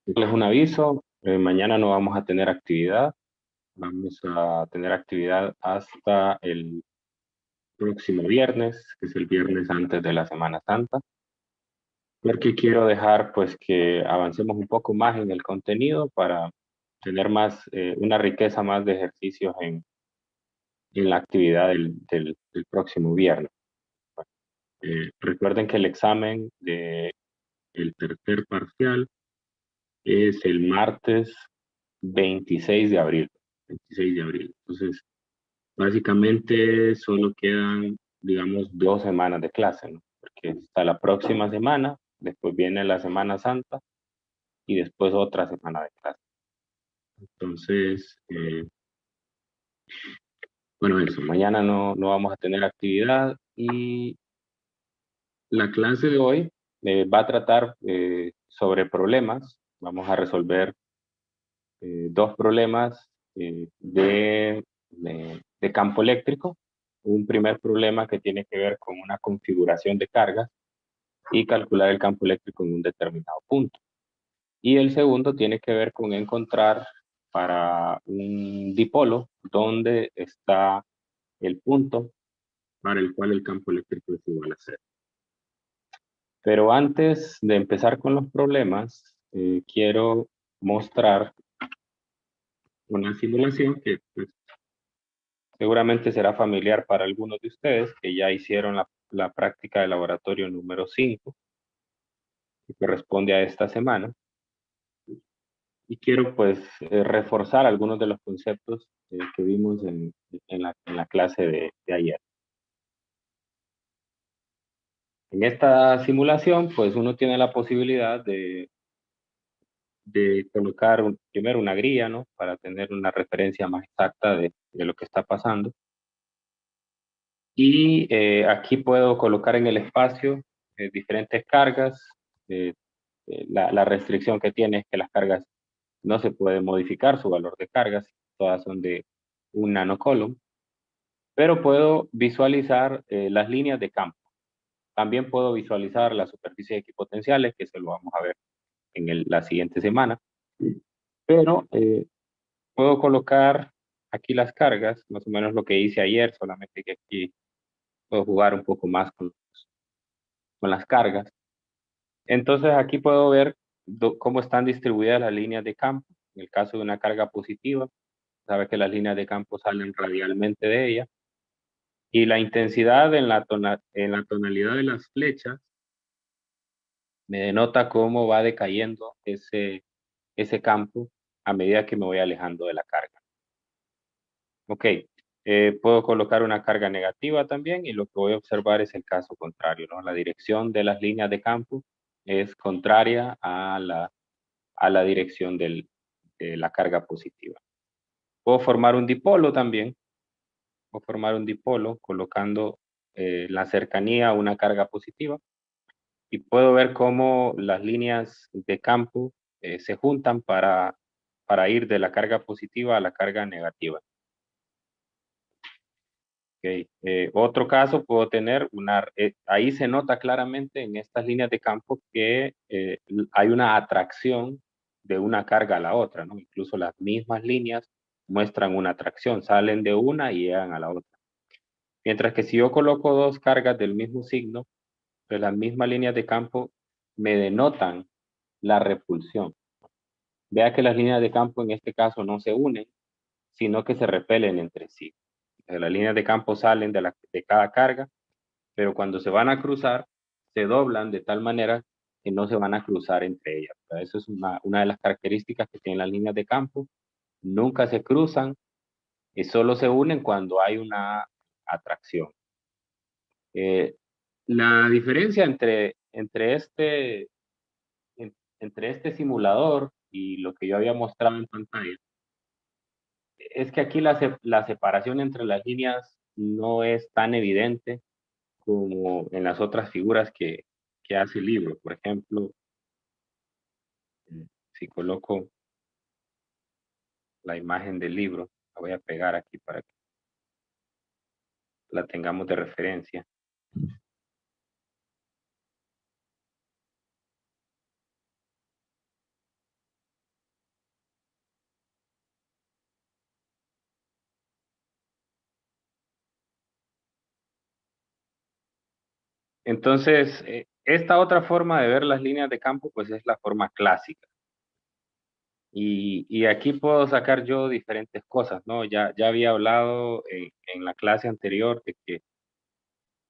Les un aviso, mañana no vamos a tener actividad, vamos a tener actividad hasta el próximo viernes, que es el viernes antes de la Semana Santa, porque quiero dejar pues que avancemos un poco más en el contenido para tener más, una riqueza más de ejercicios en la actividad del próximo viernes. Recuerden que el examen de el tercer parcial es el martes 26 de abril. 26 de abril. Entonces, básicamente solo quedan, digamos, 2 semanas de clase, ¿no? Porque está la próxima semana, después viene la Semana Santa y después otra semana de clase. Entonces, bueno, eso, mañana no vamos a tener actividad y la clase de hoy va a tratar sobre problemas. Vamos a resolver dos problemas de campo eléctrico. Un primer problema que tiene que ver con una configuración de cargas y calcular el campo eléctrico en un determinado punto. Y el segundo tiene que ver con encontrar para un dipolo dónde está el punto para el cual el campo eléctrico es igual a cero. Pero antes de empezar con los problemas, quiero mostrar una simulación que pues, seguramente será familiar para algunos de ustedes que ya hicieron la práctica de laboratorio número 5, que corresponde a esta semana. Y quiero pues reforzar algunos de los conceptos que vimos en la clase de ayer. En esta simulación, pues uno tiene la posibilidad de colocar primero una grilla, ¿no? Para tener una referencia más exacta de lo que está pasando. Y aquí puedo colocar en el espacio diferentes cargas. La restricción que tiene es que las cargas no se puede modificar su valor de cargas, todas son de un nanocoulomb, pero puedo visualizar las líneas de campo. También puedo visualizar las superficies equipotenciales, que se lo vamos a ver en la siguiente semana, pero puedo colocar aquí las cargas, más o menos lo que hice ayer, solamente que aquí puedo jugar un poco más con las cargas. Entonces aquí puedo ver cómo están distribuidas las líneas de campo. En el caso de una carga positiva, sabe que las líneas de campo salen radialmente de ella. Y la intensidad en la tonalidad de las flechas me denota cómo va decayendo ese campo a medida que me voy alejando de la carga. Ok, puedo colocar una carga negativa también y lo que voy a observar es el caso contrario, ¿no? La dirección de las líneas de campo es contraria a la dirección de la carga positiva. Puedo formar un dipolo también, puedo formar un dipolo colocando la cercanía una carga positiva y puedo ver cómo las líneas de campo se juntan para ir de la carga positiva a la carga negativa. Okay. Otro caso puedo tener ahí se nota claramente en estas líneas de campo que hay una atracción de una carga a la otra, ¿no? Incluso las mismas líneas muestran una atracción, salen de una y llegan a la otra. Mientras que si yo coloco dos cargas del mismo signo, pues las mismas líneas de campo me denotan la repulsión. Vea que las líneas de campo en este caso no se unen, sino que se repelen entre sí. Las líneas de campo salen de cada carga, pero cuando se van a cruzar, se doblan de tal manera que no se van a cruzar entre ellas. Eso es una de las características que tienen las líneas de campo. Nunca se cruzan y solo se unen cuando hay una atracción. La diferencia entre este simulador y lo que yo había mostrado en pantalla es que aquí la separación entre las líneas no es tan evidente como en las otras figuras que hace el libro. Por ejemplo, si coloco la imagen del libro, la voy a pegar aquí para que la tengamos de referencia. Entonces, esta otra forma de ver las líneas de campo, pues es la forma clásica. Y aquí puedo sacar yo diferentes cosas, ¿no? Ya había hablado en la clase anterior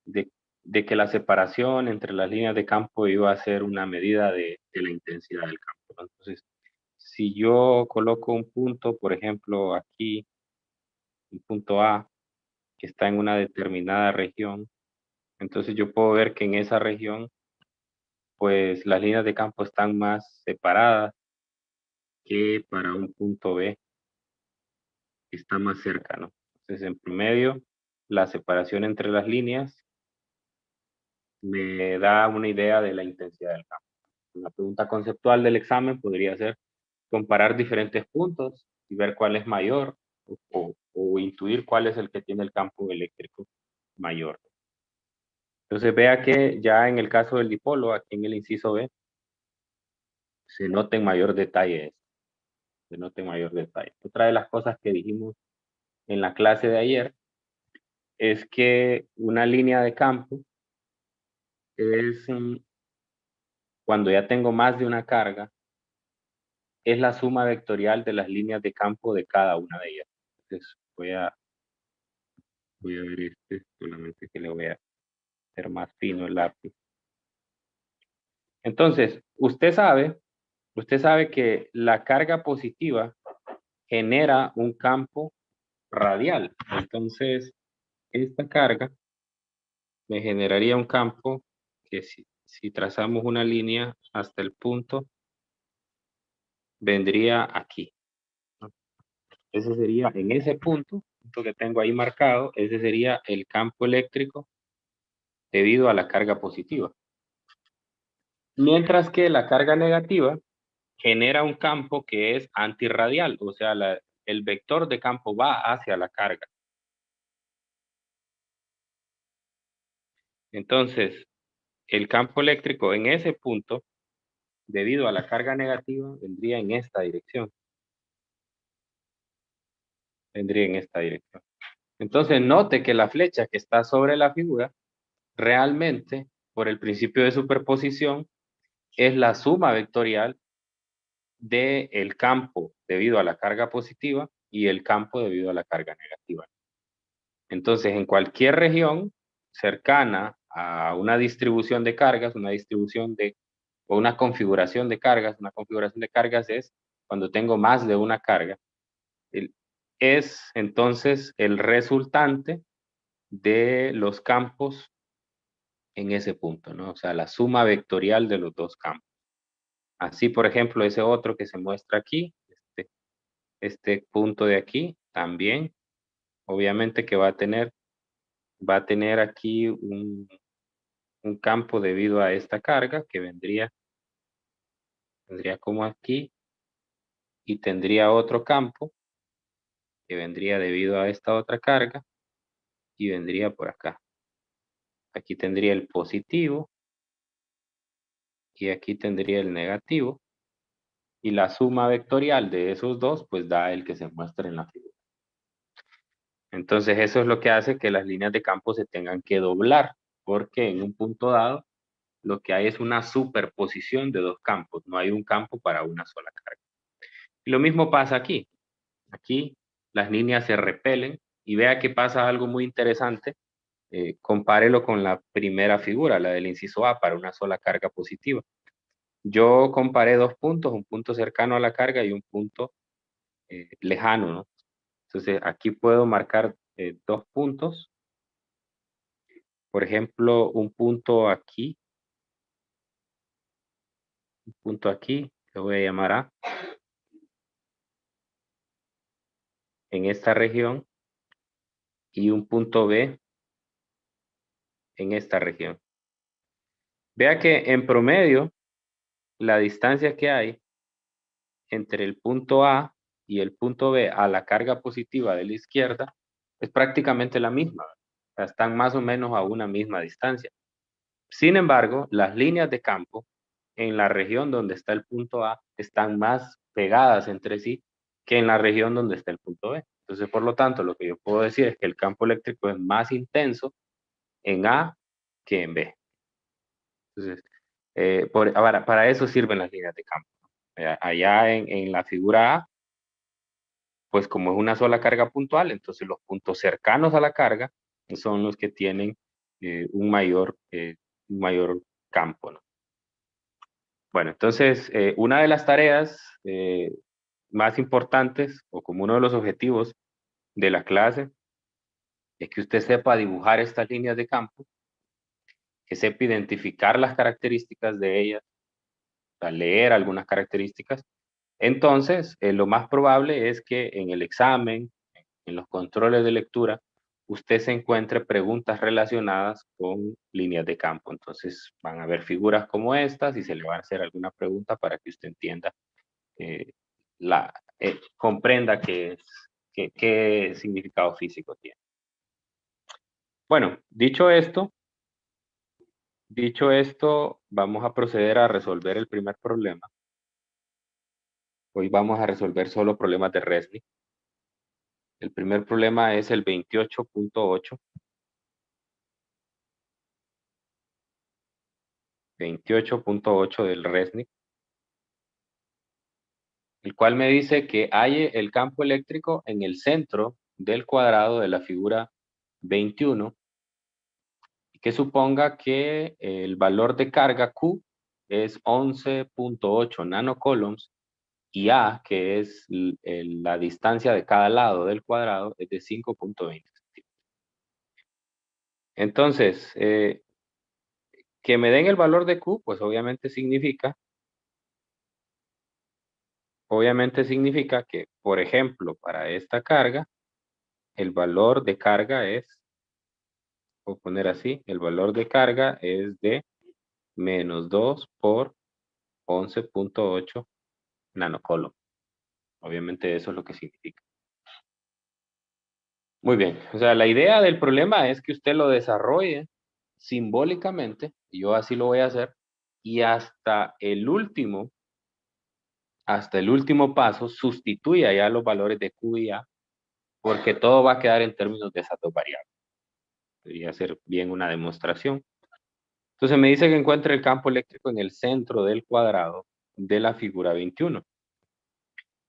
de, de que la separación entre las líneas de campo iba a ser una medida de la intensidad del campo, ¿no? Entonces, si yo coloco un punto, por ejemplo, aquí, un punto A, que está en una determinada región, entonces yo puedo ver que en esa región, pues las líneas de campo están más separadas que para un punto B que está más cerca, ¿no? Entonces, en promedio, la separación entre las líneas me da una idea de la intensidad del campo. Una pregunta conceptual del examen podría ser comparar diferentes puntos y ver cuál es mayor o intuir cuál es el que tiene el campo eléctrico mayor. Entonces vea que ya en el caso del dipolo, aquí en el inciso B, se nota en mayor detalle esto, se nota en mayor detalle. Otra de las cosas que dijimos en la clase de ayer es que una línea de campo es cuando ya tengo más de una carga, es la suma vectorial de las líneas de campo de cada una de ellas. Entonces voy a ver solamente que le voy a hacer más fino el lápiz. Entonces, usted sabe que la carga positiva genera un campo radial. Entonces, esta carga me generaría un campo que si trazamos una línea hasta el punto, vendría aquí, ¿no? Ese sería, en ese punto que tengo ahí marcado, ese sería el campo eléctrico debido a la carga positiva. Mientras que la carga negativa genera un campo que es antirradial, o sea, el vector de campo va hacia la carga. Entonces, el campo eléctrico en ese punto, debido a la carga negativa, vendría en esta dirección. Vendría en esta dirección. Entonces, note que la flecha que está sobre la figura, realmente, por el principio de superposición, es la suma vectorial del campo debido a la carga positiva y el campo debido a la carga negativa. Entonces, en cualquier región cercana a una distribución de cargas, o una configuración de cargas, una configuración de cargas es cuando tengo más de una carga, es entonces el resultante de los campos en ese punto, ¿no? O sea, la suma vectorial de los dos campos. Así, por ejemplo, ese otro que se muestra aquí, este punto de aquí, también, obviamente que va a tener aquí un campo debido a esta carga que vendría como aquí y tendría otro campo que vendría debido a esta otra carga y vendría por acá. Aquí tendría el positivo y aquí tendría el negativo y la suma vectorial de esos dos pues da el que se muestra en la figura. Entonces eso es lo que hace que las líneas de campo se tengan que doblar porque en un punto dado lo que hay es una superposición de dos campos, no hay un campo para una sola carga. Y lo mismo pasa aquí. Aquí las líneas se repelen y vea que pasa algo muy interesante. Compárelo con la primera figura, la del inciso A, para una sola carga positiva. Yo comparé dos puntos, un punto cercano a la carga y un punto lejano, ¿no? Entonces aquí puedo marcar dos puntos. Por ejemplo, un punto aquí, que voy a llamar A, en esta región, y un punto B en esta región. Vea que en promedio, la distancia que hay entre el punto A y el punto B a la carga positiva de la izquierda es prácticamente la misma. O sea, están más o menos a una misma distancia. Sin embargo, las líneas de campo en la región donde está el punto A están más pegadas entre sí que en la región donde está el punto B. Entonces, por lo tanto, lo que yo puedo decir es que el campo eléctrico es más intenso en A que en B. Entonces, para eso sirven las líneas de campo. Allá en la figura A, pues como es una sola carga puntual, entonces los puntos cercanos a la carga son los que tienen un mayor campo, ¿no? Bueno, entonces, una de las tareas más importantes, o como uno de los objetivos de la clase, es que usted sepa dibujar estas líneas de campo, que sepa identificar las características de ellas, o sea, leer algunas características. Entonces, lo más probable es que en el examen, en los controles de lectura, usted se encuentre preguntas relacionadas con líneas de campo. Entonces, van a haber figuras como estas y se le va a hacer alguna pregunta para que usted entienda, eh, comprenda qué significado físico tiene. Bueno, dicho esto, vamos a proceder a resolver el primer problema. Hoy vamos a resolver solo problemas de Resnick. El primer problema es el 28.8. 28.8 del Resnick, el cual me dice que hay el campo eléctrico en el centro del cuadrado de la figura 21 y que suponga que el valor de carga Q es 11.8 nanocoulombs y A, que es la distancia de cada lado del cuadrado, es de 5.20 centímetros. Entonces, que me den el valor de Q, pues obviamente significa que, por ejemplo, para esta carga, el valor de carga es, voy a poner así, el valor de carga es de menos 2 por 11.8 nanocoulomb. Obviamente eso es lo que significa. Muy bien, o sea, la idea del problema es que usted lo desarrolle simbólicamente, y yo así lo voy a hacer, y hasta el último paso sustituya ya los valores de Q y A, porque todo va a quedar en términos de esas dos variables. Debería hacer bien una demostración. Entonces me dice que encuentre el campo eléctrico en el centro del cuadrado de la figura 21.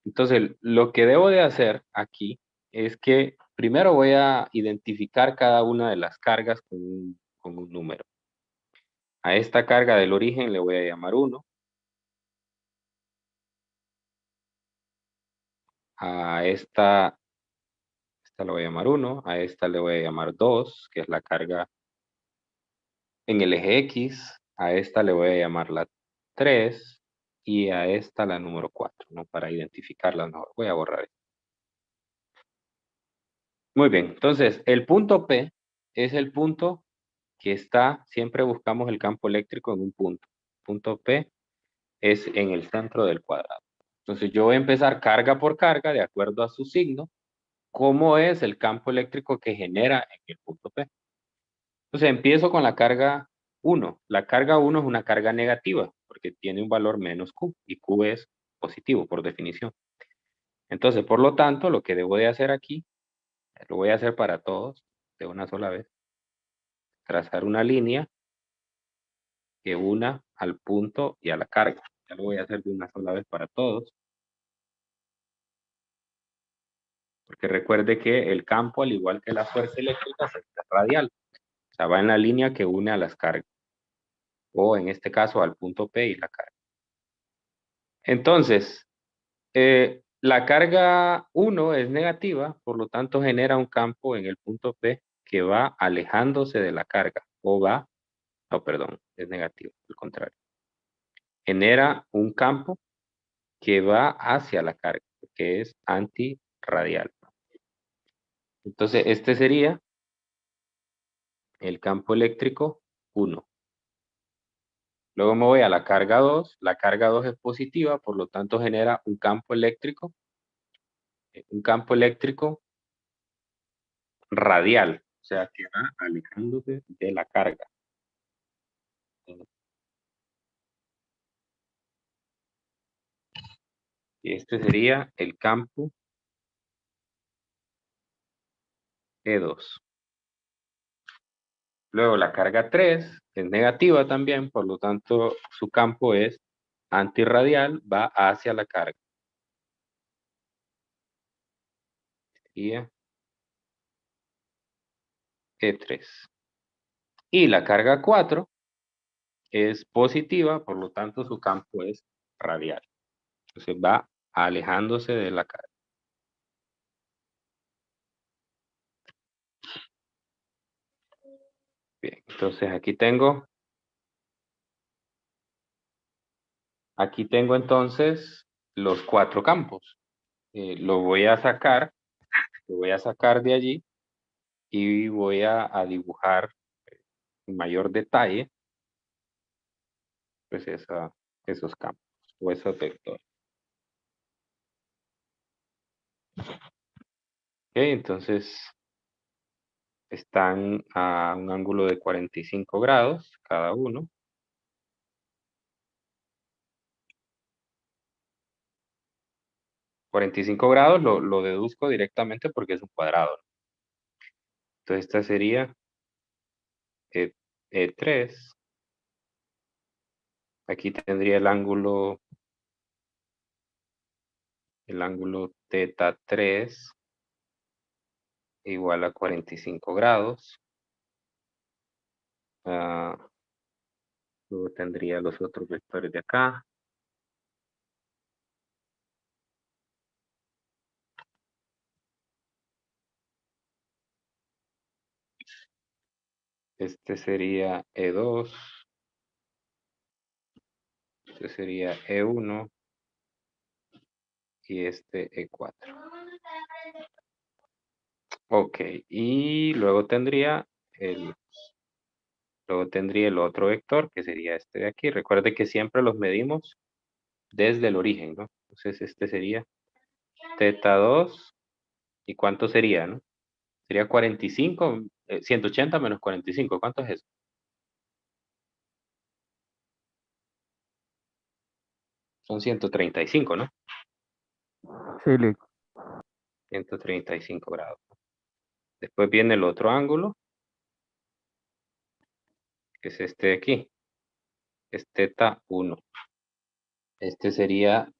Entonces, lo que debo de hacer aquí es que primero voy a identificar cada una de las cargas con un número. A esta carga del origen le voy a llamar 1. A esta le voy a llamar 1. A esta le voy a llamar 2, que es la carga en el eje X. A esta le voy a llamar la 3. Y a esta la número 4, ¿no? Para identificarla mejor. Voy a borrar esto. Muy bien, entonces el punto P es el punto que está, siempre buscamos el campo eléctrico en un punto. Punto P es en el centro del cuadrado. Entonces yo voy a empezar carga por carga de acuerdo a su signo, cómo es el campo eléctrico que genera en el punto P. Entonces empiezo con la carga 1. La carga 1 es una carga negativa porque tiene un valor menos Q y Q es positivo por definición. Entonces, por lo tanto, lo que debo de hacer aquí, lo voy a hacer para todos de una sola vez, trazar una línea que una al punto y a la carga. Ya lo voy a hacer de una sola vez para todos. Porque recuerde que el campo, al igual que la fuerza eléctrica, es radial. O sea, va en la línea que une a las cargas. O en este caso al punto P y la carga. Entonces, la carga 1 es negativa, por lo tanto genera un campo en el punto P que va alejándose de la carga. No, perdón, es negativo, al contrario. Genera un campo que va hacia la carga, que es antirradial. Entonces, este sería el campo eléctrico 1. Luego me voy a la carga 2. La carga 2 es positiva, por lo tanto genera un campo eléctrico radial, o sea, que va alejándose de la carga. Y este sería el campo E2. Luego la carga 3 es negativa también, por lo tanto su campo es antirradial, va hacia la carga. Sería E3. Y la carga 4 es positiva, por lo tanto su campo es radial. Entonces va alejándose de la carga. Bien, entonces aquí tengo entonces los 4 campos. Lo voy a sacar de allí y voy a dibujar en mayor detalle pues esos campos o esos vectores. Ok, entonces están a un ángulo de 45 grados cada uno. $45 lo deduzco directamente porque es un cuadrado. Entonces esta sería E3. Aquí tendría el ángulo teta 3 igual a 45 grados. Luego tendría los otros vectores de acá. Este sería E2. Este sería E1. Y este E4. Ok, y luego tendría el otro vector, que sería este de aquí. Recuerde que siempre los medimos desde el origen, ¿no? Entonces este sería teta 2. ¿Y cuánto sería, no? Sería 45, 180 menos 45. ¿Cuánto es eso? Son 135, ¿no? Sí, Lick. 135 grados. Después viene el otro ángulo, que es este de aquí. Es teta 1. Este sería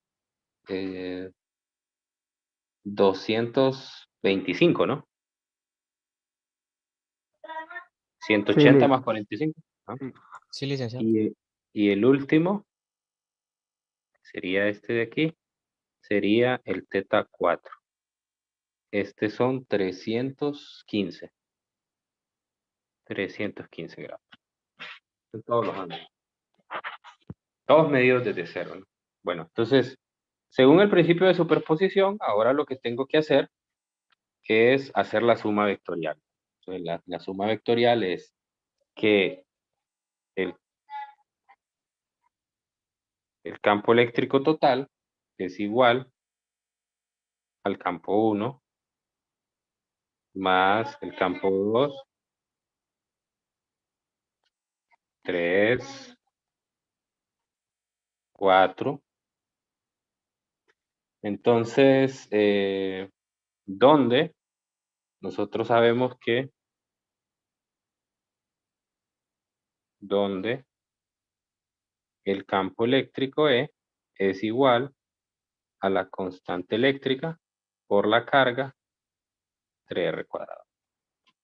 225, ¿no? 180 Sí, más 45, ¿no? sí. Sí, licenciado. Y el último sería este de aquí, sería el teta 4. Este son 315 grados. Son todos los ángulos. Todos medidos desde cero, ¿no? Bueno, entonces, según el principio de superposición, ahora lo que tengo que hacer es hacer la suma vectorial. Entonces, la suma vectorial es que el, el campo eléctrico total es igual al campo 1 más el campo 2, 3, 4. Entonces, donde nosotros sabemos que donde el campo eléctrico E es igual a la constante eléctrica por la carga 3R cuadrado.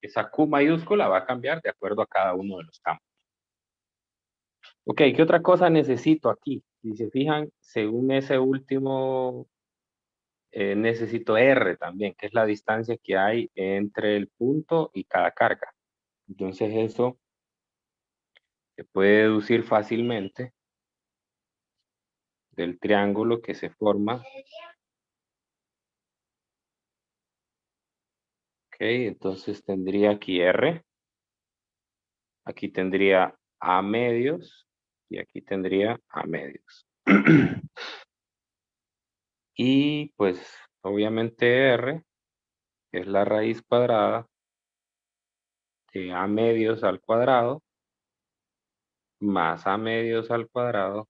Esa Q mayúscula va a cambiar de acuerdo a cada uno de los campos. Ok, ¿qué otra cosa necesito aquí? Si se fijan, según ese último, necesito R también, que es la distancia que hay entre el punto y cada carga. Entonces eso se puede deducir fácilmente del triángulo que se forma. Ok, entonces tendría aquí R. Aquí tendría A medios y aquí tendría A medios. Y pues obviamente R es la raíz cuadrada de A medios al cuadrado más A medios al cuadrado,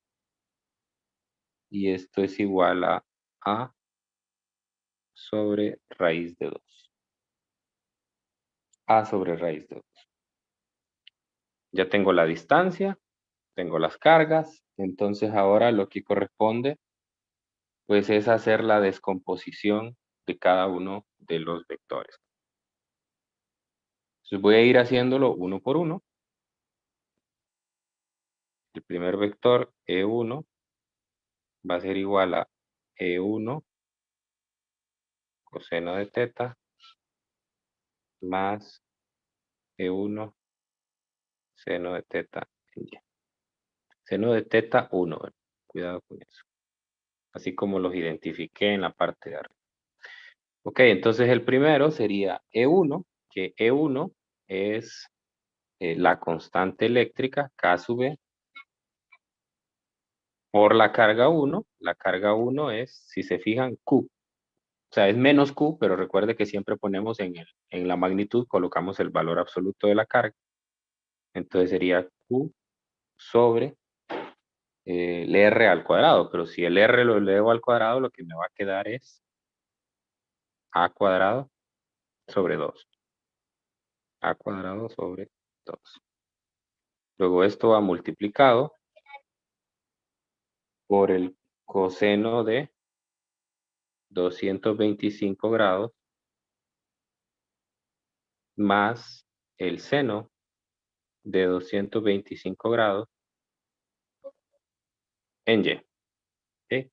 y esto es igual a A sobre raíz de 2. A sobre raíz de 2. Ya tengo la distancia, tengo las cargas, entonces ahora lo que corresponde pues es hacer la descomposición de cada uno de los vectores. Entonces voy a ir haciéndolo uno por uno. El primer vector E1 va a ser igual a E1 coseno de teta más E1 seno de teta en Y. Seno de teta 1, ¿verdad? Cuidado con eso. Así como los identifiqué en la parte de arriba. Ok, entonces el primero sería E1, que E1 es la constante eléctrica K sub B por la carga 1. La carga 1 es, si se fijan, Q. O sea, es menos Q, pero recuerde que siempre ponemos en la magnitud, colocamos el valor absoluto de la carga. Entonces sería Q sobre el R al cuadrado. Pero si el R lo elevo al cuadrado, lo que me va a quedar es A cuadrado sobre 2. A cuadrado sobre 2. Luego esto va multiplicado por el coseno de 225 grados más el seno de 225 grados en Y. ¿Sí?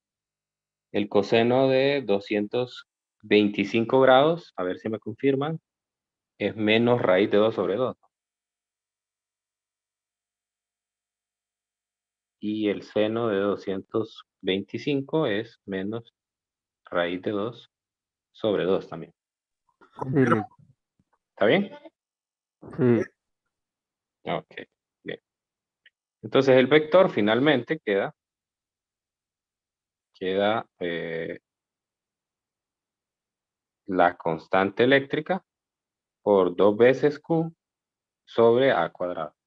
El coseno de 225 grados, a ver si me confirman, es menos raíz de 2 sobre 2. Y el seno de 225 es menos raíz de 2 sobre 2 también. Sí, Lick. ¿Está bien? Sí, Ok, bien. Entonces el vector finalmente queda la constante eléctrica por 2 veces Q sobre A cuadrado.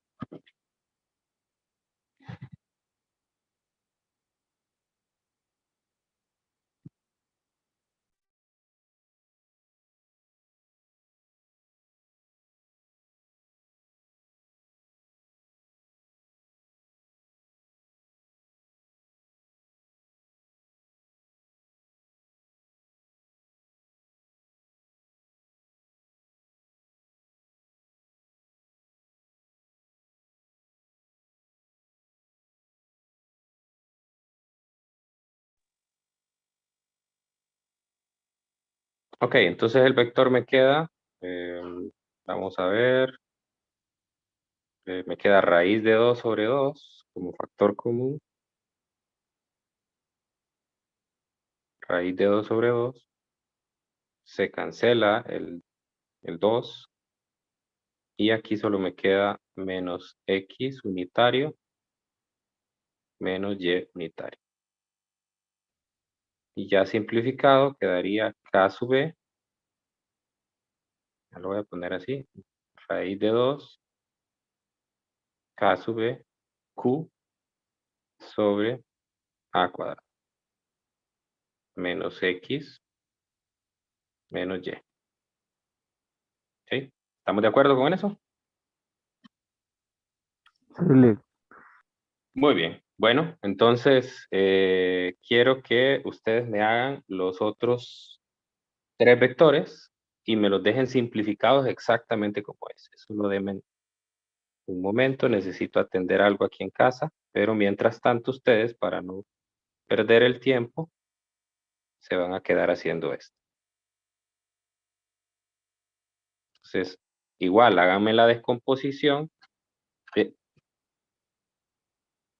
Ok, entonces el vector me queda, eh, vamos a ver, me queda raíz de 2 sobre 2 como factor común. Raíz de 2 sobre 2. Se cancela el 2. Y aquí solo me queda menos X unitario menos Y unitario. Y ya simplificado quedaría K sub B. Ya lo voy a poner así. Raíz de 2. K sub B. Q sobre A cuadrado. Menos X menos Y. ¿Sí? ¿Estamos de acuerdo con eso? sí, Lick. Muy bien. Bueno, entonces quiero que ustedes me hagan los otros 3 vectores y me los dejen simplificados exactamente como es. Solo denme un momento, necesito atender algo aquí en casa, pero mientras tanto ustedes, para no perder el tiempo, se van a quedar haciendo esto. Entonces, igual, háganme la descomposición. eh,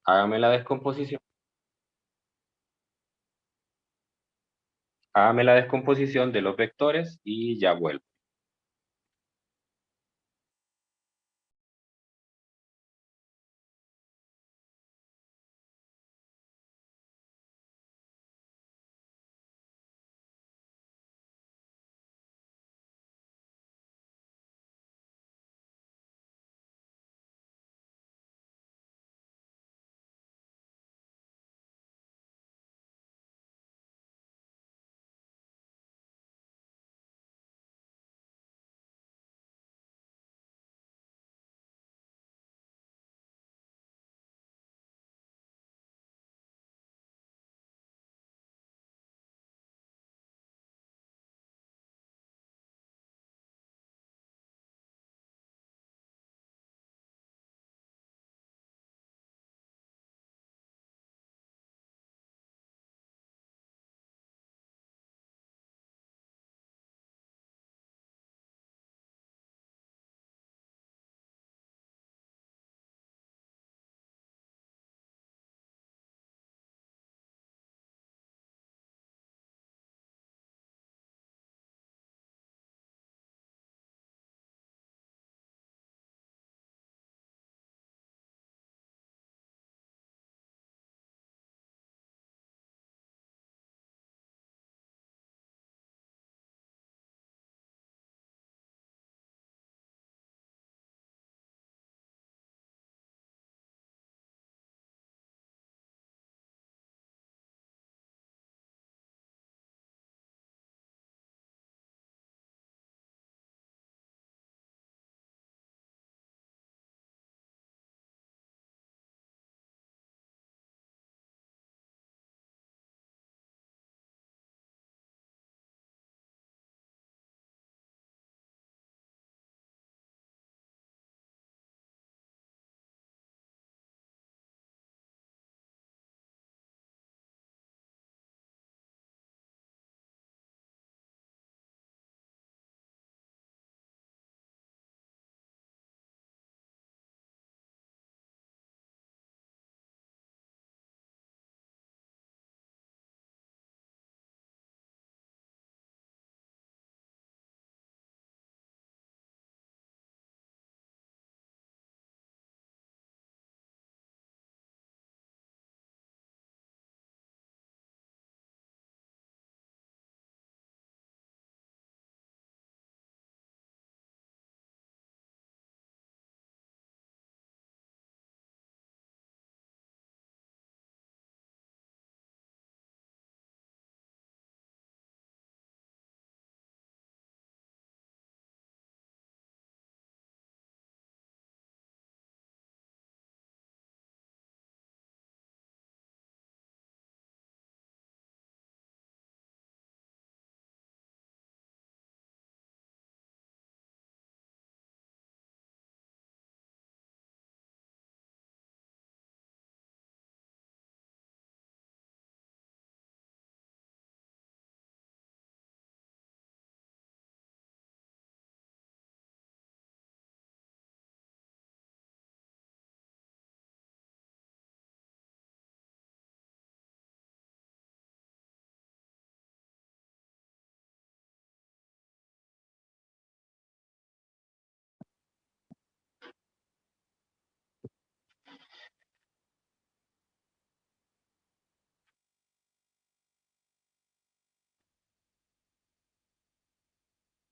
Háganme la descomposición. Háganme la descomposición de los vectores y ya vuelvo.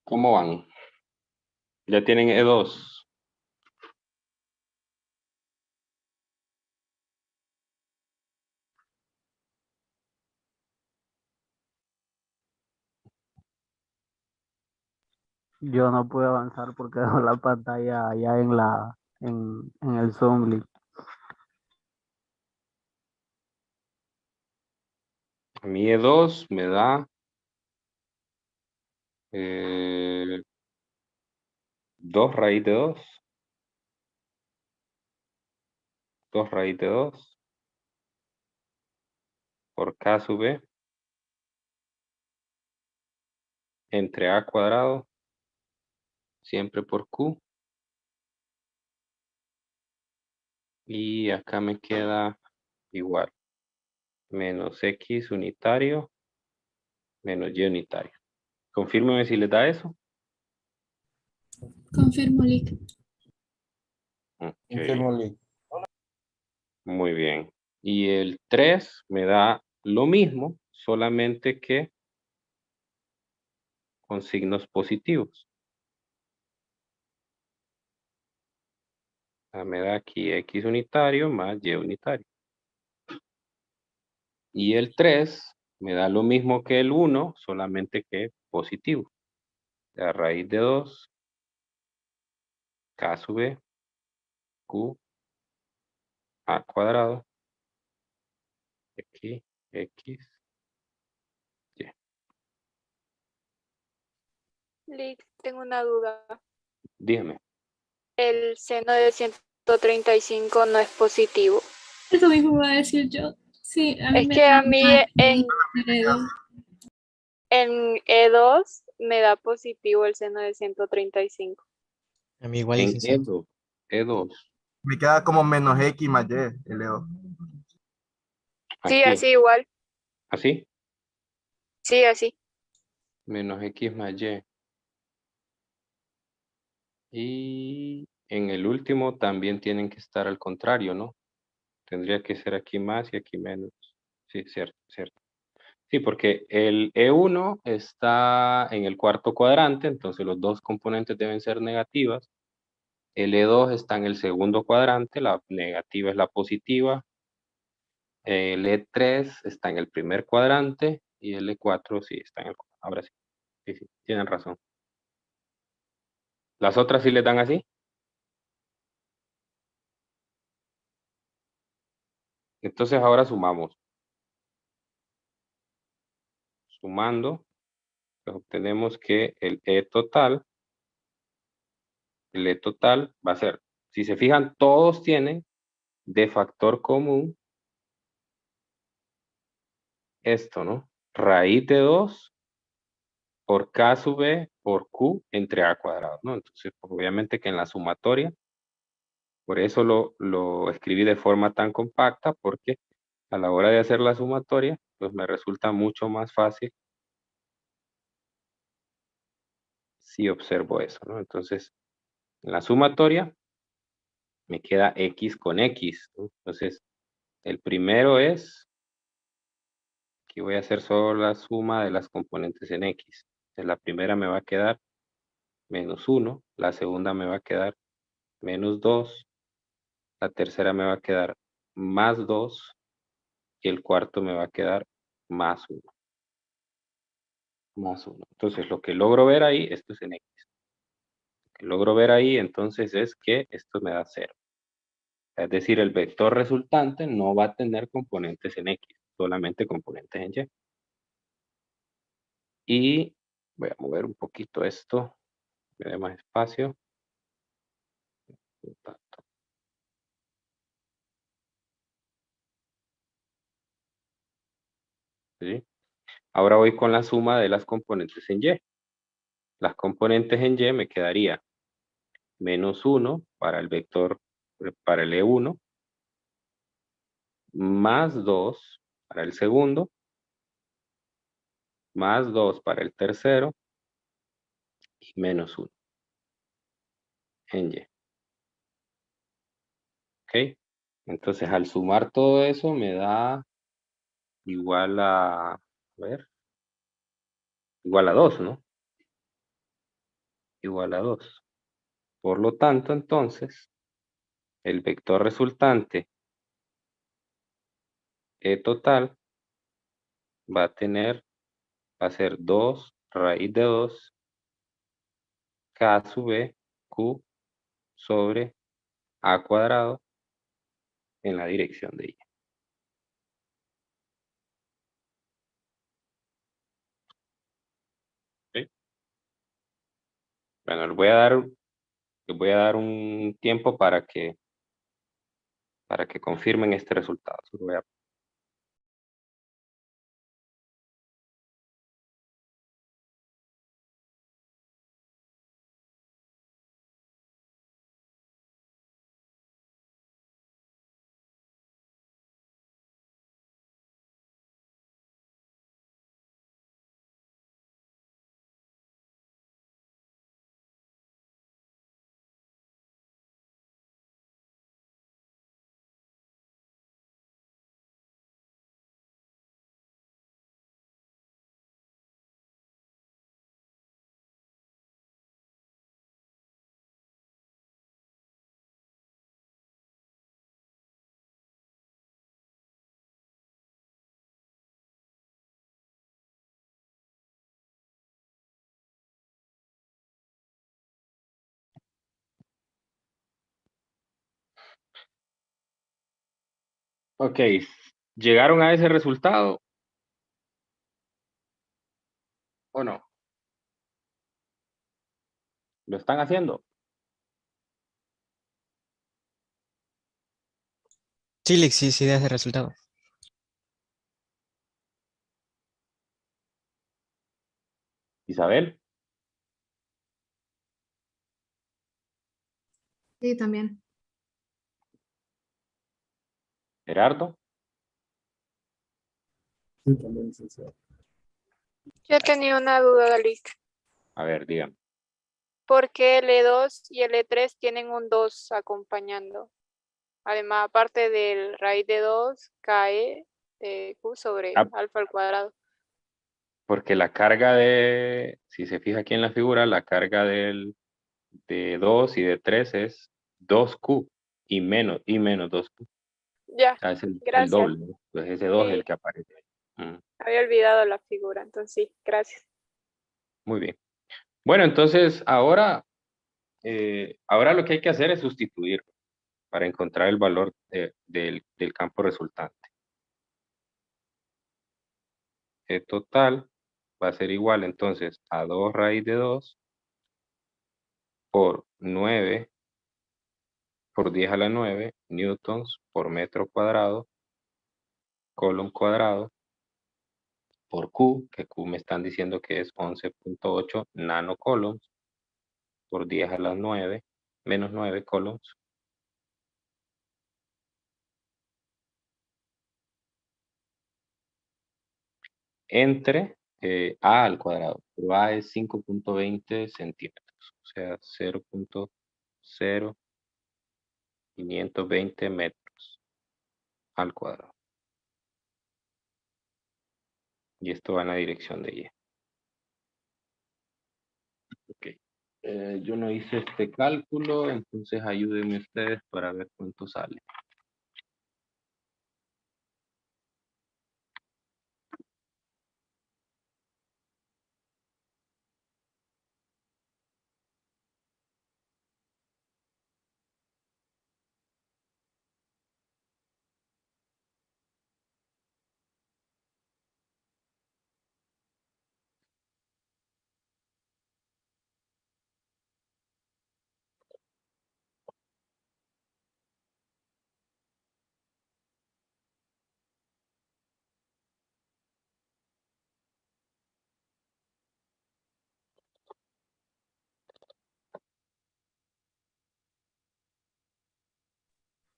¿Cómo van? Ya tienen E2. Yo no puedo avanzar porque dejo la pantalla allá en el Zoom link. A mí E2 me da 2 raíz de 2. 2 raíz de 2 por K sub B entre A cuadrado, siempre por Q. Y acá me queda igual. Menos X unitario, menos Y unitario. Confírmeme si les da eso. Confirmo, Lick. Ok, muy bien. Y el 3 me da lo mismo, solamente que con signos positivos. Me da aquí X unitario más Y unitario. Y el 3 me da lo mismo que el 1, solamente que positivo. La raíz de 2, K sub B, Q, A cuadrado, X, X, Y. Lick, tengo una duda. Dígame. El seno de 135 no es positivo. Eso mismo iba a decir yo. Sí, a mí Es me que da a mí más en, dedo. en E2 me da positivo el seno de 135. A mí igual, En licenciado. E2, E2, Me queda como menos X más Y, el Leo. Sí, aquí, así igual. así, Sí, así. menos X más Y. Y en el último también tienen que estar al contrario, ¿no? Tendría que ser aquí más y aquí menos. Sí, cierto, cierto. Sí, porque el E1 está en el cuarto cuadrante, entonces los dos componentes deben ser negativas. El E2 está en el segundo cuadrante, la negativa es la positiva. El E3 está en el primer cuadrante y el E4 sí está en el cuarto. Ahora sí, sí, sí, tienen razón. ¿Las otras sí les dan así? Entonces ahora sumamos. Sumando, pues obtenemos que el E total va a ser, si se fijan, todos tienen de factor común esto, ¿no? Raíz de 2 por K sub B por Q entre A cuadrado, ¿no? Entonces, pues, obviamente que en la sumatoria, por eso lo escribí de forma tan compacta, porque a la hora de hacer la sumatoria, pues me resulta mucho más fácil si observo eso, ¿no? Entonces, en la sumatoria me queda X con X, ¿no? Entonces, el primero es, aquí voy a hacer solo la suma de las componentes en X. Entonces, la primera me va a quedar menos 1, la segunda me va a quedar menos 2, la tercera me va a quedar más 2 y el cuarto me va a quedar más 1. Más 1. Entonces, lo que logro ver ahí, esto es en X. Lo que logro ver ahí, entonces, es que esto me da 0. Es decir, el vector resultante no va a tener componentes en X, solamente componentes en Y. Y voy a mover un poquito esto, me dé más espacio. ¿Sí? Ahora voy con la suma de las componentes en Y. Las componentes en Y me quedaría menos 1 para el vector, para el E1, más 2 para el segundo, más 2 para el tercero y menos 1 en Y. ¿Ok? Entonces, al sumar todo eso me da igual a ver, igual a 2, ¿no? igual a 2. Por lo tanto, entonces, el vector resultante E total va a ser 2 raíz de 2 K sub B Q sobre A cuadrado en la dirección de Y. ¿Ok? Bueno, les voy a dar un tiempo para que confirmen este resultado. Solo voy a Ok, ¿llegaron a ese resultado o no? ¿Lo están haciendo? Sí, Lick, sí, sí, da ese resultado. Isabel, Sí, también. Gerardo, Yo tenía una duda, Lick. a ver, díganme. ¿Por qué el E2 y el E3 tienen un 2 acompañando? Además, aparte del raíz de 2, cae Q sobre Ah, alfa al cuadrado. porque la carga si se fija aquí en la figura, la carga de 2 y de 3 es 2Q y menos 2Q. Ya, O sea, es el gracias. doble, ¿no? Pues ese 2 es Sí, el que aparece. Mm, había olvidado la figura, entonces sí, gracias. muy bien. Bueno, entonces ahora lo que hay que hacer es sustituir para encontrar el valor del campo resultante. El total va a ser igual entonces a 2 raíz de 2 por 9 por 10 a la 9 newtons por metro cuadrado, colon cuadrado, por Q, que Q me están diciendo que es 11.8 nanocoulombs por 10 a la 9 menos 9 coulombs, entre A al cuadrado. Pero A es 5.20 centímetros, o sea, 0.0520 metros al cuadrado. Y esto va en la dirección de Y. Ok. Yo no hice este cálculo, entonces ayúdenme ustedes para ver cuánto sale.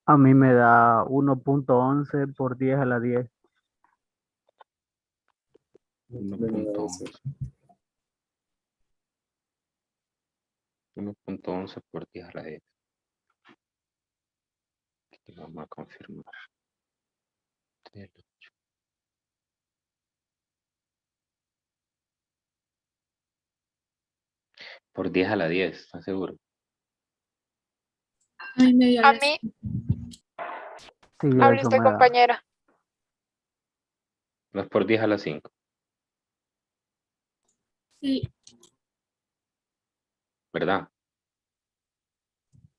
A mí me da 1.11 por 10 a la 10. 1.11. 1.11 por 10 a la 10. Aquí vamos a confirmar. Por 10 a la 10, ¿estás seguro? A mí me dio A las mí, Sí, hable eso usted, me da. compañera. No es por 10 a la 5, Sí, ¿verdad?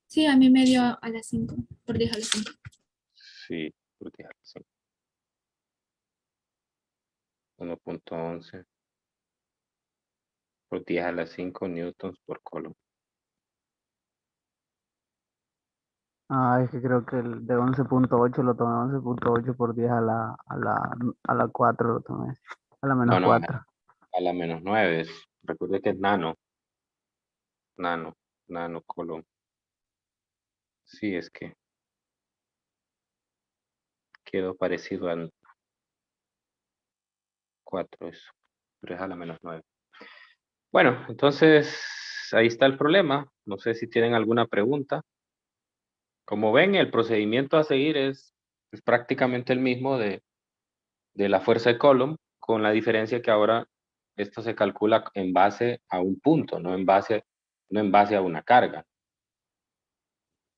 sí, a mí me dio a las 5, por 10 a las 5. Sí, por 10 a la 5. 1.11 por 10 a la 5 newtons por coulomb. Ah, es que creo que el de 11.8 lo tomé 11.8 por 10 a la 4 lo tomé. A la menos No, no, 4. a la menos 9. Recuerde que es nano coulomb. Sí, es que quedó parecido al 4 eso, pero es a la menos 9. Bueno, entonces ahí está el problema. No sé si tienen alguna pregunta. Como ven, el procedimiento a seguir es prácticamente el mismo de la fuerza de Coulomb, con la diferencia que ahora esto se calcula en base a un punto, no en base a una carga,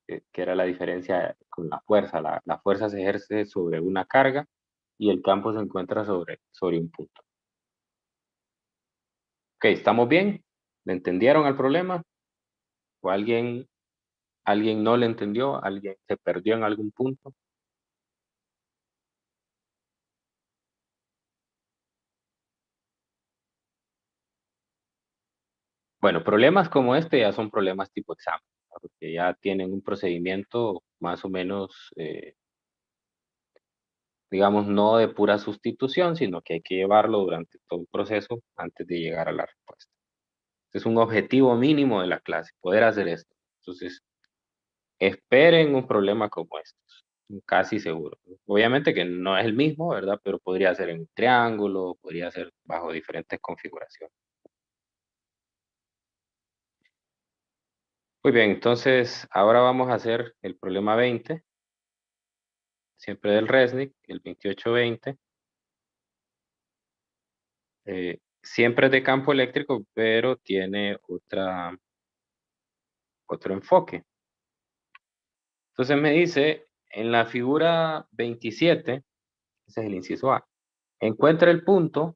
que era la diferencia con la fuerza. La fuerza se ejerce sobre una carga y el campo se encuentra sobre un punto. Ok, ¿estamos bien? ¿Le entendieron el problema? ¿O alguien no le entendió? ¿Alguien se perdió en algún punto? Bueno, problemas como este ya son problemas tipo examen, ¿no? Porque ya tienen un procedimiento más o menos, digamos, no de pura sustitución, sino que hay que llevarlo durante todo el proceso antes de llegar a la respuesta. Es un objetivo mínimo de la clase, poder hacer esto. Entonces, esperen un problema como estos, casi seguro. Obviamente que no es el mismo, ¿verdad? Pero podría ser en un triángulo, podría ser bajo diferentes configuraciones. Muy bien, entonces ahora vamos a hacer el problema 20, siempre del Resnick, el 2820. Siempre es de campo eléctrico, pero tiene otro enfoque. Entonces me dice, en la figura 27, ese es el inciso A, encuentra el punto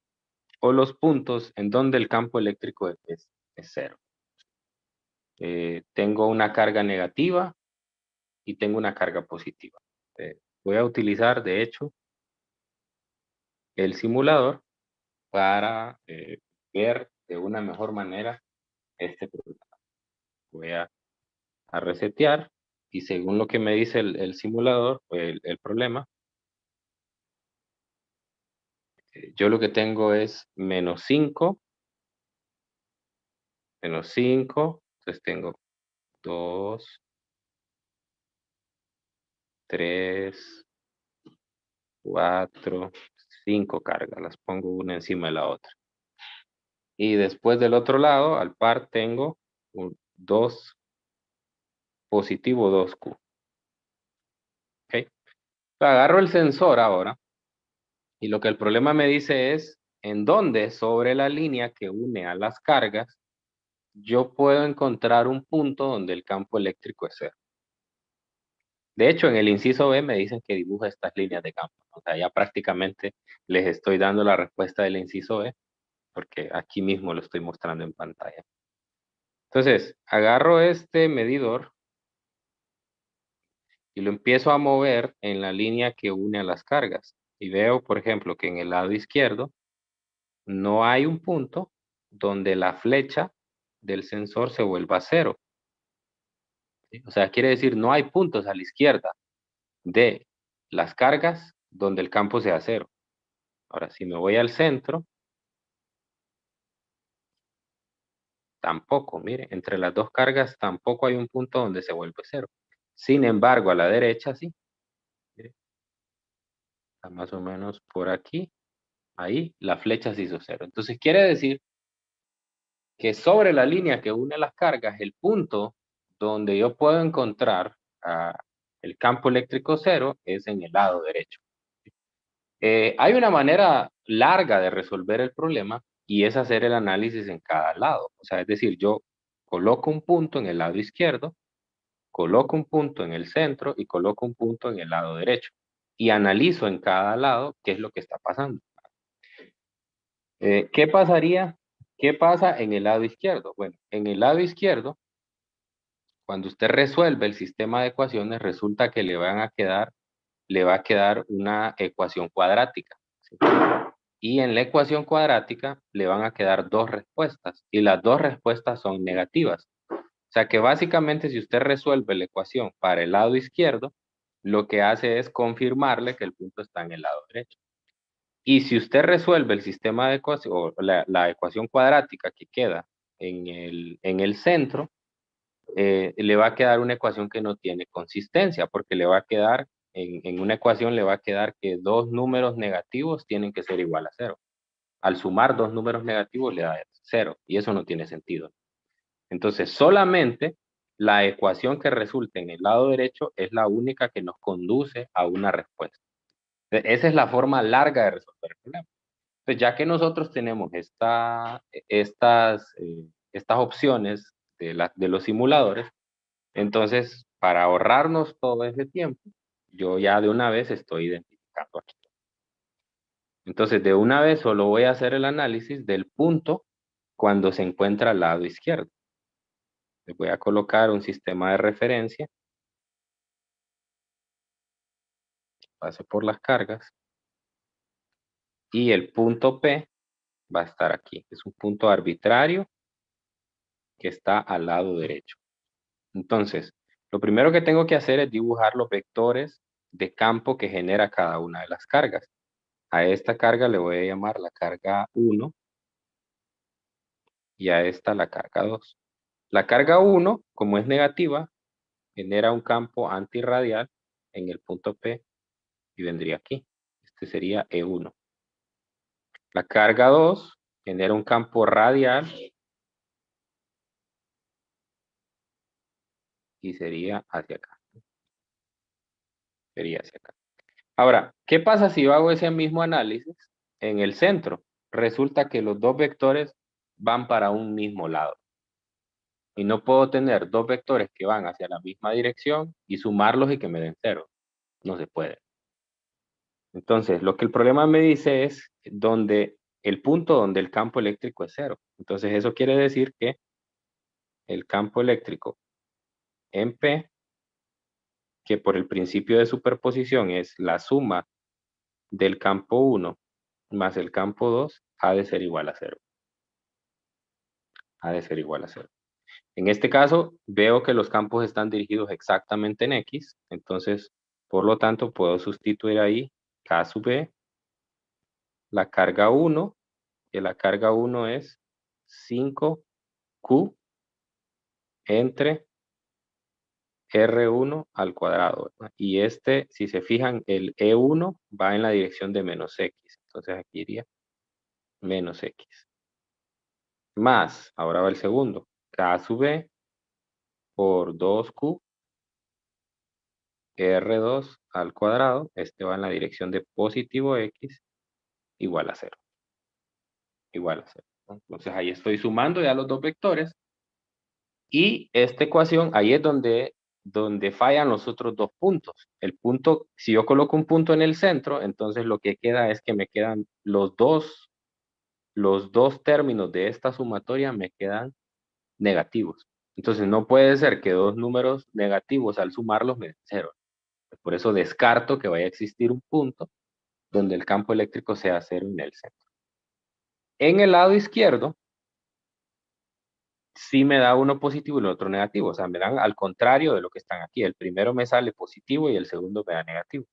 o los puntos en donde el campo eléctrico es cero. Tengo una carga negativa y tengo una carga positiva. Voy a utilizar, de hecho, el simulador para ver de una mejor manera este problema. Voy a resetear y según lo que me dice el simulador, el problema, yo lo que tengo es menos 5, entonces tengo 2, 3, 4, 5 cargas, las pongo una encima de la otra. Y después del otro lado, al par, tengo un 2 positivo 2Q. ¿Ok? Agarro el sensor ahora y lo que el problema me dice es en dónde sobre la línea que une a las cargas yo puedo encontrar un punto donde el campo eléctrico es cero. De hecho, en el inciso B me dicen que dibuja estas líneas de campo. O sea, ya prácticamente les estoy dando la respuesta del inciso B, porque aquí mismo lo estoy mostrando en pantalla. Entonces, agarro este medidor y lo empiezo a mover en la línea que une a las cargas. Y veo, por ejemplo, que en el lado izquierdo no hay un punto donde la flecha del sensor se vuelva cero. O sea, quiere decir, no hay puntos a la izquierda de las cargas donde el campo sea cero. Ahora, si me voy al centro, tampoco, mire, entre las dos cargas tampoco hay un punto donde se vuelve cero. Sin embargo, a la derecha sí. Mire, está más o menos por aquí. Ahí la flecha se hizo cero. Entonces quiere decir que sobre la línea que une las cargas, el punto donde yo puedo encontrar el campo eléctrico cero es en el lado derecho. Hay una manera larga de resolver el problema y es hacer el análisis en cada lado. O sea, es decir, yo Coloco un punto en el lado izquierdo, coloco un punto en el centro y coloco un punto en el lado derecho. Y analizo en cada lado qué es lo que está pasando. ¿Qué pasaría? ¿Qué pasa en el lado izquierdo? Bueno, en el lado izquierdo, cuando usted resuelve el sistema de ecuaciones, resulta que le va a quedar una ecuación cuadrática, ¿sí? Y en la ecuación cuadrática le van a quedar dos respuestas, y las dos respuestas son negativas. O sea que básicamente si usted resuelve la ecuación para el lado izquierdo, lo que hace es confirmarle que el punto está en el lado derecho. Y si usted resuelve el sistema de ecuación, o la ecuación cuadrática que queda en el centro, le va a quedar una ecuación que no tiene consistencia, porque le va a quedar, en una ecuación le va a quedar que dos números negativos tienen que ser igual a cero. Al sumar dos números negativos le da cero, y eso no tiene sentido. Entonces, solamente la ecuación que resulte en el lado derecho es la única que nos conduce a una respuesta. Esa es la forma larga de resolver el problema. Entonces, ya que nosotros tenemos estas opciones de los simuladores, entonces, para ahorrarnos todo ese tiempo, yo ya de una vez estoy identificando aquí. Entonces, de una vez solo voy a hacer el análisis del punto cuando se encuentra al lado izquierdo. Le voy a colocar un sistema de referencia. Pase por las cargas. Y el punto P va a estar aquí. Es un punto arbitrario que está al lado derecho. Entonces, lo primero que tengo que hacer es dibujar los vectores de campo que genera cada una de las cargas. A esta carga le voy a llamar la carga 1 y a esta la carga 2. La carga 1, como es negativa, genera un campo antirradial en el punto P y vendría aquí. Este sería E1. La carga 2 genera un campo radial y sería hacia acá. Sería hacia acá. Ahora, ¿qué pasa si yo hago ese mismo análisis en el centro? Resulta que los dos vectores van para un mismo lado. Y no puedo tener dos vectores que van hacia la misma dirección y sumarlos y que me den cero. No se puede. Entonces, lo que el problema me dice es el punto donde el campo eléctrico es cero. Entonces, eso quiere decir que el campo eléctrico en P, que por el principio de superposición es la suma del campo 1 más el campo 2, ha de ser igual a 0. Ha de ser igual a 0. En este caso, veo que los campos están dirigidos exactamente en X, entonces, por lo tanto, puedo sustituir ahí K sub B, la carga 1, que la carga 1 es 5Q entre R1 al cuadrado, ¿verdad? Y si se fijan, el E1 va en la dirección de menos X, entonces aquí iría menos X. Más, ahora va el segundo, K sub B por 2Q R2 al cuadrado, este va en la dirección de positivo X, igual a 0. Igual a 0. Entonces ahí estoy sumando ya los dos vectores. Y esta ecuación, ahí es donde fallan los otros dos puntos. El punto, si yo coloco un punto en el centro, entonces lo que queda es que me quedan los dos términos de esta sumatoria me quedan negativos. Entonces no puede ser que dos números negativos al sumarlos me den 0. Por eso descarto que vaya a existir un punto donde el campo eléctrico sea 0 en el centro. En el lado izquierdo, sí me da uno positivo y el otro negativo. O sea, me dan al contrario de lo que están aquí. El primero me sale positivo y el segundo me da negativo.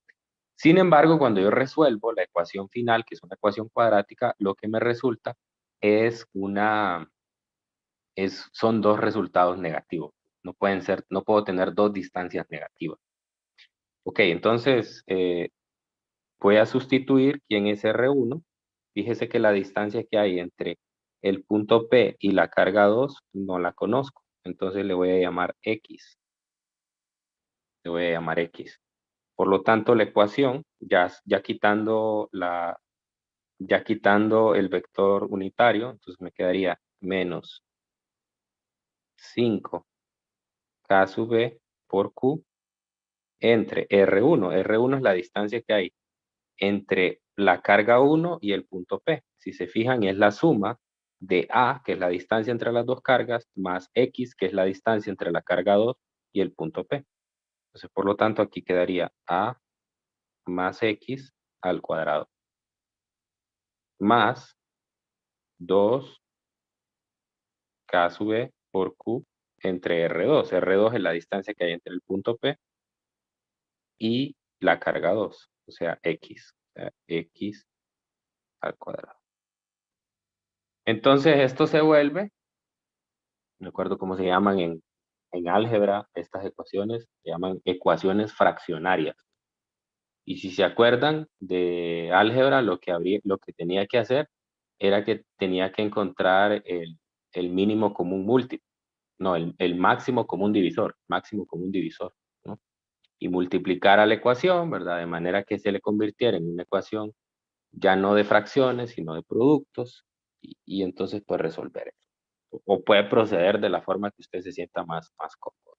Sin embargo, cuando yo resuelvo la ecuación final, que es una ecuación cuadrática, lo que me resulta es son dos resultados negativos. No puedo tener dos distancias negativas. Ok, entonces voy a sustituir quién es R1. Fíjese que la distancia que hay entre el punto P y la carga 2 no la conozco. Entonces le voy a llamar X. Le voy a llamar X. Por lo tanto, la ecuación, ya quitando el vector unitario, entonces me quedaría menos 5 K sub B por Q entre R1. R1 es la distancia que hay entre la carga 1 y el punto P. Si se fijan, es la suma de A, que es la distancia entre las dos cargas, más X, que es la distancia entre la carga 2 y el punto P. Entonces, por lo tanto, aquí quedaría A más X al cuadrado, más 2 K sub B por Q entre R2. R2 es la distancia que hay entre el punto P y la carga 2, o sea, X. O sea, X al cuadrado. Entonces, esto se vuelve, no recuerdo cómo se llaman en álgebra, estas ecuaciones se llaman ecuaciones fraccionarias. Y si se acuerdan de álgebra, lo que tenía que hacer era que tenía que encontrar el mínimo común múltiplo. No, el máximo común divisor, ¿no? Y multiplicar a la ecuación, ¿verdad? De manera que se le convirtiera en una ecuación ya no de fracciones, sino de productos, y entonces puede resolver eso. O puede proceder de la forma que usted se sienta más cómodo.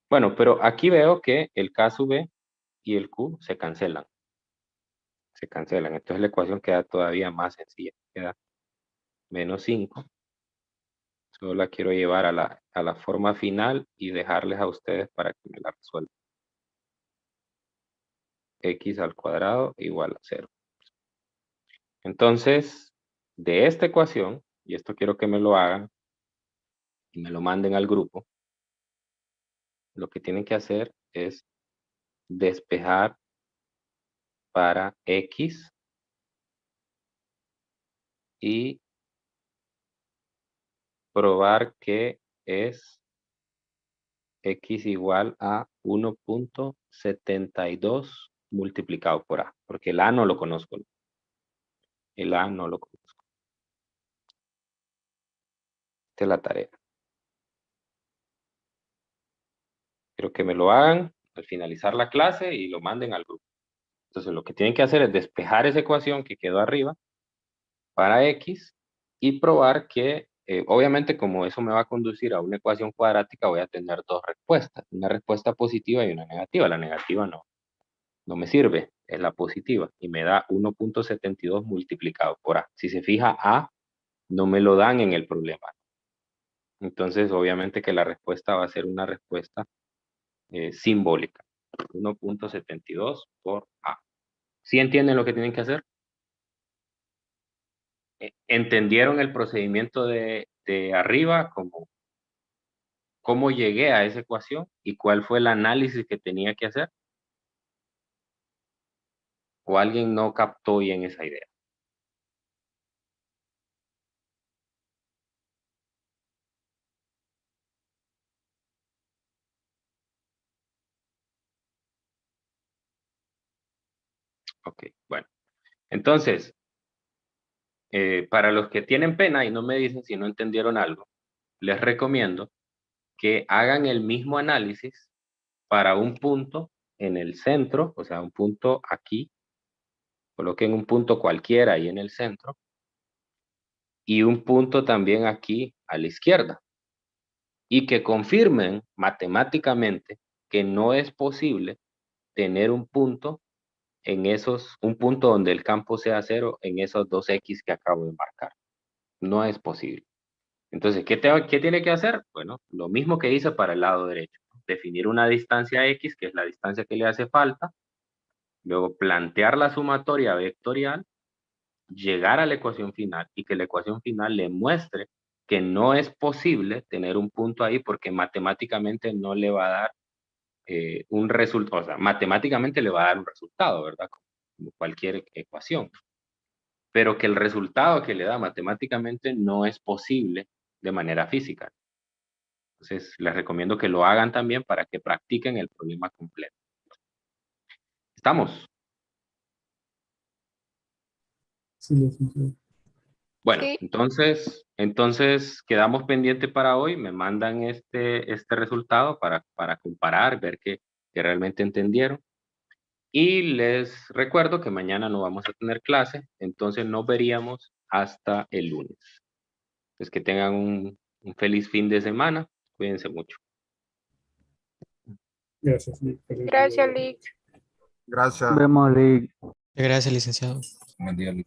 Bueno, pero aquí veo que el K sub B y el Q se cancelan. Se cancelan. Entonces la ecuación queda todavía más sencilla. Queda menos 5. Solo la quiero llevar a la forma final y dejarles a ustedes para que me la resuelvan. X al cuadrado igual a 0. Entonces, de esta ecuación, y esto quiero que me lo hagan y me lo manden al grupo, lo que tienen que hacer es despejar para X y probar que es X igual a 1.72 multiplicado por A, porque el A no lo conozco. El A no lo conozco. Esta es la tarea. Quiero que me lo hagan al finalizar la clase y lo manden al grupo. Entonces lo que tienen que hacer es despejar esa ecuación que quedó arriba para X y probar que, obviamente como eso me va a conducir a una ecuación cuadrática, voy a tener dos respuestas, una respuesta positiva y una negativa. La negativa no me sirve, es la positiva y me da 1.72 multiplicado por A. Si se fija, A no me lo dan en el problema. Entonces, obviamente que la respuesta va a ser una respuesta simbólica. 1.72 por A. ¿Sí entienden lo que tienen que hacer? ¿Entendieron el procedimiento de arriba? ¿Cómo llegué a esa ecuación? ¿Y cuál fue el análisis que tenía que hacer? ¿O alguien no captó bien esa idea? Ok, bueno. Entonces, para los que tienen pena y no me dicen si no entendieron algo, les recomiendo que hagan el mismo análisis para un punto en el centro, o sea, un punto aquí, coloquen un punto cualquiera ahí en el centro, y un punto también aquí a la izquierda, y que confirmen matemáticamente que no es posible tener un punto un punto donde el campo sea 0 en esos dos X que acabo de marcar. No es posible. Entonces, ¿qué tiene que hacer? Bueno, lo mismo que hice para el lado derecho. Definir una distancia X, que es la distancia que le hace falta. Luego plantear la sumatoria vectorial, llegar a la ecuación final y que la ecuación final le muestre que no es posible tener un punto ahí porque matemáticamente no le va a dar un resultado, o sea, matemáticamente le va a dar un resultado, ¿verdad? Como cualquier ecuación. Pero que el resultado que le da matemáticamente no es posible de manera física. Entonces, les recomiendo que lo hagan también para que practiquen el problema completo. ¿Estamos? Bueno, Sí. entonces quedamos pendientes para hoy. Me mandan este resultado para comparar, ver que realmente entendieron. Y les recuerdo que mañana no vamos a tener clase, entonces nos veríamos hasta el lunes. Pues que tengan un feliz fin de semana Cuídense mucho. Gracias, Lick. Gracias, Lick. Gracias. Vemos, Lick. Gracias, licenciado. Buen día, Luis.